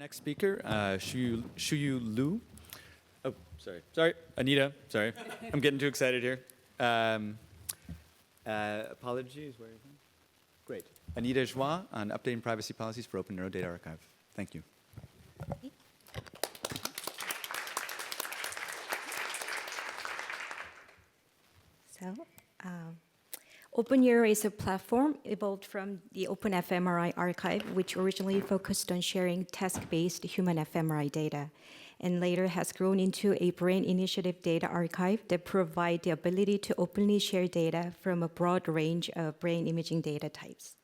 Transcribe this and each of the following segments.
Next speaker, Shuyu Lu. Oh, sorry, Anita. Sorry, I'm getting too excited here. Apologies. Where are you from? Great. Anita Jwa on updating privacy policies for OpenNeuro Data Archive. Thank you. So, OpenNeuro is a platform evolved from the Open fMRI archive, which originally focused on sharing task-based human fMRI data, and later has grown into a brain initiative data archive that provides the ability to openly share data from a broad range of brain imaging data types.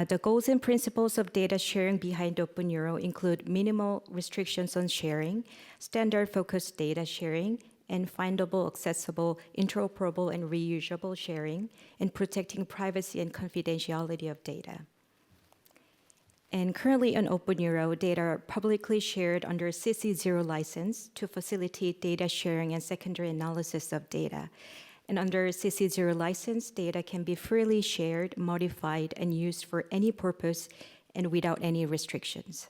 The goals and principles of data sharing behind OpenNeuro include minimal restrictions on sharing, standard-focused data sharing, and findable, accessible, interoperable, and reusable sharing, and protecting privacy and confidentiality of data. And currently on OpenNeuro, data are publicly shared under CC0 license to facilitate data sharing and secondary analysis of data. And under CC0 license, data can be freely shared, modified, and used for any purpose and without any restrictions.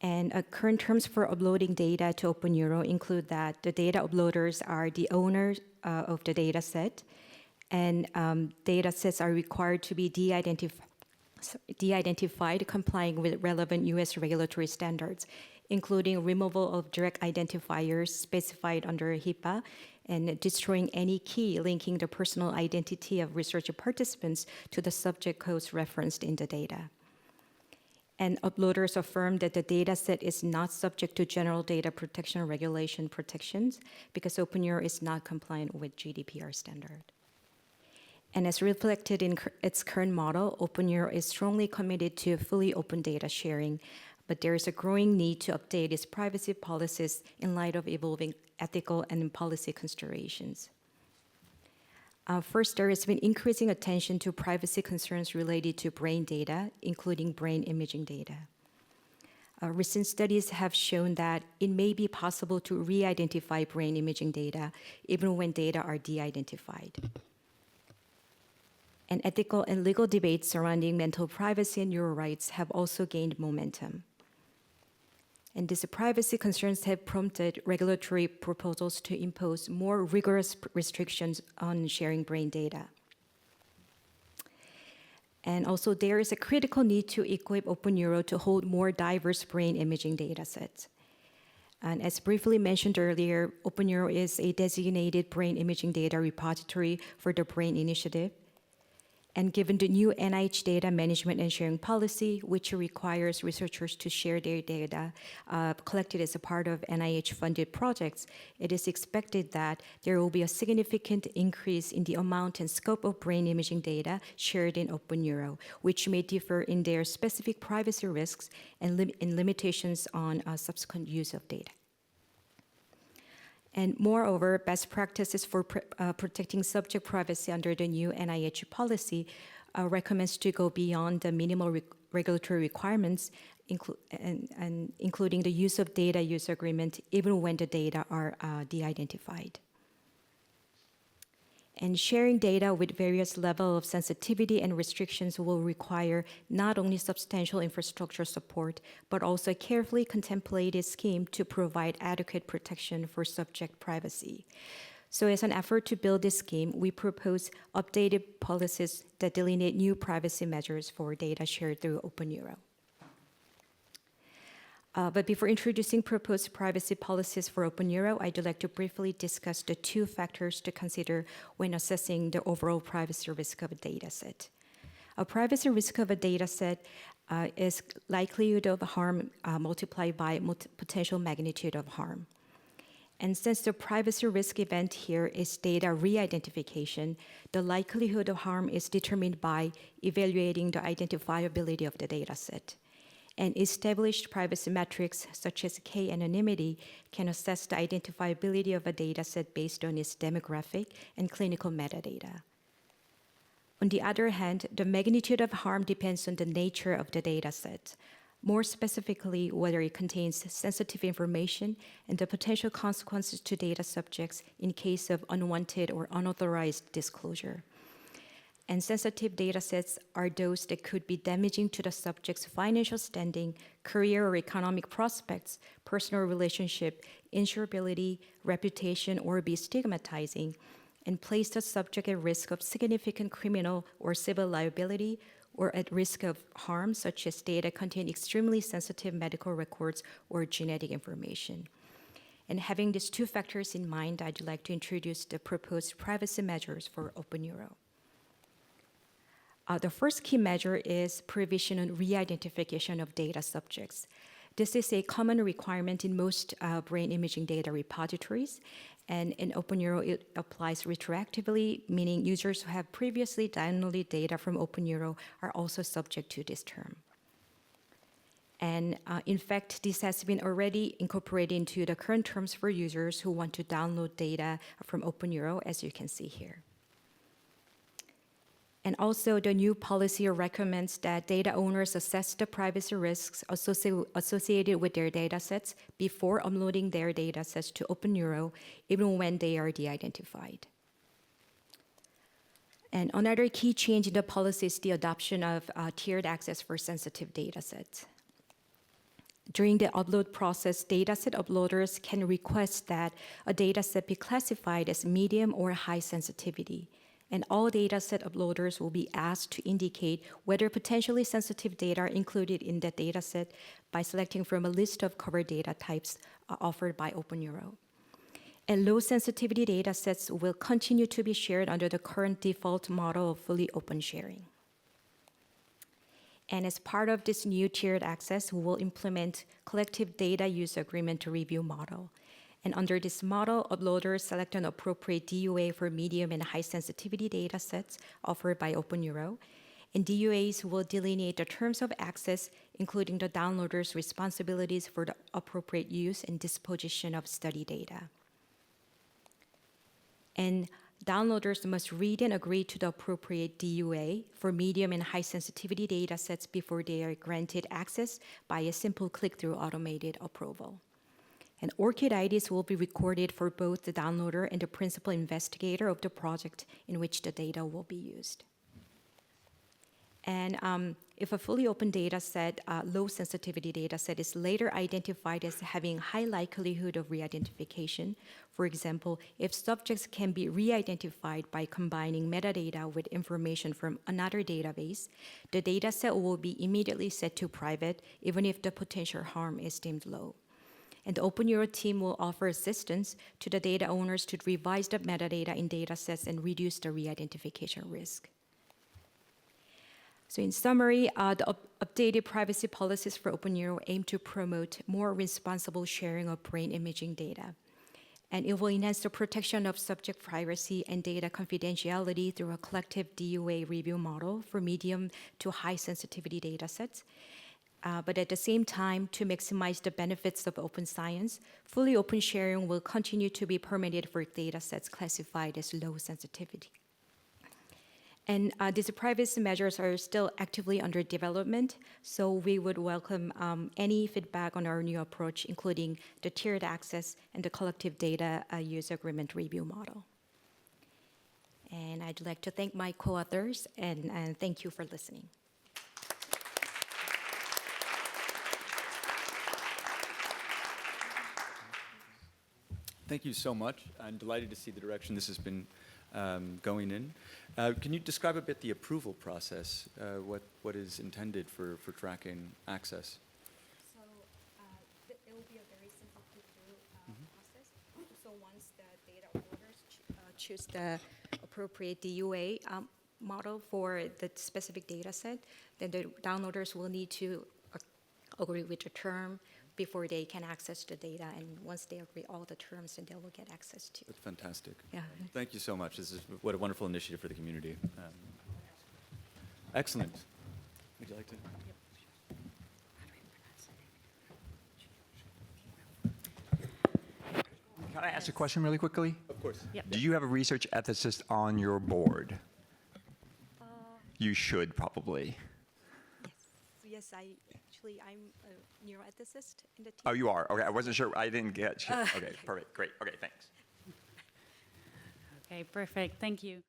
And current terms for uploading data to OpenNeuro include that the data uploaders are the owners of the data set, and data sets are required to be de-identified, complying with relevant US regulatory standards, including removal of direct identifiers specified under HIPAA, and destroying any key linking the personal identity of research participants to the subject codes referenced in the data. And uploaders affirm that the data set is not subject to general data protection regulation protections because OpenNeuro is not compliant with GDPR standard. And as reflected in its current model, OpenNeuro is strongly committed to fully open data sharing, but there is a growing need to update its privacy policies in light of evolving ethical and policy considerations. First, there has been increasing attention to privacy concerns related to brain data, including brain imaging data. Recent studies have shown that it may be possible to re-identify brain imaging data even when data are de-identified. And ethical and legal debates surrounding mental privacy and neural rights have also gained momentum. And these privacy concerns have prompted regulatory proposals to impose more rigorous restrictions on sharing brain data. And also, there is a critical need to equip OpenNeuro to hold more diverse brain imaging data sets. And as briefly mentioned earlier, OpenNeuro is a designated brain imaging data repository for the Brain Initiative. And given the new NIH data management and sharing policy, which requires researchers to share their data collected as a part of NIH-funded projects, it is expected that there will be a significant increase in the amount and scope of brain imaging data shared in OpenNeuro, which may differ in their specific privacy risks and limitations on subsequent use of data. And moreover, best practices for protecting subject privacy under the new NIH policy recommends to go beyond the minimal regulatory requirements, including the use of data use agreement, even when the data are de-identified. And sharing data with various levels of sensitivity and restrictions will require not only substantial infrastructure support, but also a carefully contemplated scheme to provide adequate protection for subject privacy. So as an effort to build this scheme, we propose updated policies that delineate new privacy measures for data shared through OpenNeuro. But before introducing proposed privacy policies for OpenNeuro, I'd like to briefly discuss the two factors to consider when assessing the overall privacy risk of a data set. A privacy risk of a data set is likelihood of harm multiplied by potential magnitude of harm. And since the privacy risk event here is data re-identification, the likelihood of harm is determined by evaluating the identifiability of the data set. And established privacy metrics such as K-anonymity can assess the identifiability of a data set based on its demographic and clinical metadata. On the other hand, the magnitude of harm depends on the nature of the data set, more specifically whether it contains sensitive information and the potential consequences to data subjects in case of unwanted or unauthorized disclosure. And sensitive data sets are those that could be damaging to the subject's financial standing, career or economic prospects, personal relationship, insurability, reputation, or be stigmatizing, and place the subject at risk of significant criminal or civil liability, or at risk of harm, such as data containing extremely sensitive medical records or genetic information. And having these two factors in mind, I'd like to introduce the proposed privacy measures for OpenNeuro. The first key measure is provision and re-identification of data subjects. This is a common requirement in most brain imaging data repositories, and in OpenNeuro, it applies retroactively, meaning users who have previously downloaded data from OpenNeuro are also subject to this term. And in fact, this has been already incorporated into the current terms for users who want to download data from OpenNeuro, as you can see here. And also, the new policy recommends that data owners assess the privacy risks associated with their data sets before uploading their data sets to OpenNeuro, even when they are de-identified. And another key change in the policy is the adoption of tiered access for sensitive data sets. During the upload process, dataset uploaders can request that a dataset be classified as medium or high sensitivity. And all dataset uploaders will be asked to indicate whether potentially sensitive data are included in the dataset by selecting from a list of covered data types offered by OpenNeuro. And low sensitivity datasets will continue to be shared under the current default model of fully open sharing. And as part of this new tiered access, we will implement collective data use agreement to review model. And under this model, uploaders select an appropriate DUA for medium and high sensitivity data sets offered by OpenNeuro. And DUAs will delineate the terms of access, including the downloader's responsibilities for the appropriate use and disposition of study data. And downloaders must read and agree to the appropriate DUA for medium and high sensitivity data sets before they are granted access by a simple click-through automated approval. And ORCID IDs will be recorded for both the downloader and the principal investigator of the project in which the data will be used. And if a fully open data set, low sensitivity data set is later identified as having high likelihood of re-identification, for example, if subjects can be re-identified by combining metadata with information from another database, the data set will be immediately set to private, even if the potential harm is deemed low. And the OpenNeuro team will offer assistance to the data owners to revise the metadata in datasets and reduce the re-identification risk. So in summary, the updated privacy policies for OpenNeuro aim to promote more responsible sharing of brain imaging data. And it will enhance the protection of subject privacy and data confidentiality through a collective DUA review model for medium to high sensitivity datasets. But at the same time, to maximize the benefits of open science, fully open sharing will continue to be permitted for data sets classified as low sensitivity. And these privacy measures are still actively under development, so we would welcome any feedback on our new approach, including the tiered access and the collective data use agreement review model. And I'd like to thank my co-authors, and thank you for listening. Thank you so much. I'm delighted to see the direction this has been going in. Can you describe a bit the approval process, what is intended for tracking access? So it will be a very simple click-through process. So once the data owners choose the appropriate DUA model for the specific data set, then the downloaders will need to agree with the term before they can access the data. And once they agree all the terms, then they will get access to. That's fantastic. Yeah. Thank you so much. This is what a wonderful initiative for the community. Excellent. Would you like to? Can I ask a question really quickly? Of course. Yep. Do you have a research ethicist on your board? You should probably. Yes, I'm a neuroethicist in the team. Oh, you are? Okay, I wasn't sure. I didn't get you. Okay, perfect. Great. Okay, thanks. Okay, perfect. Thank you.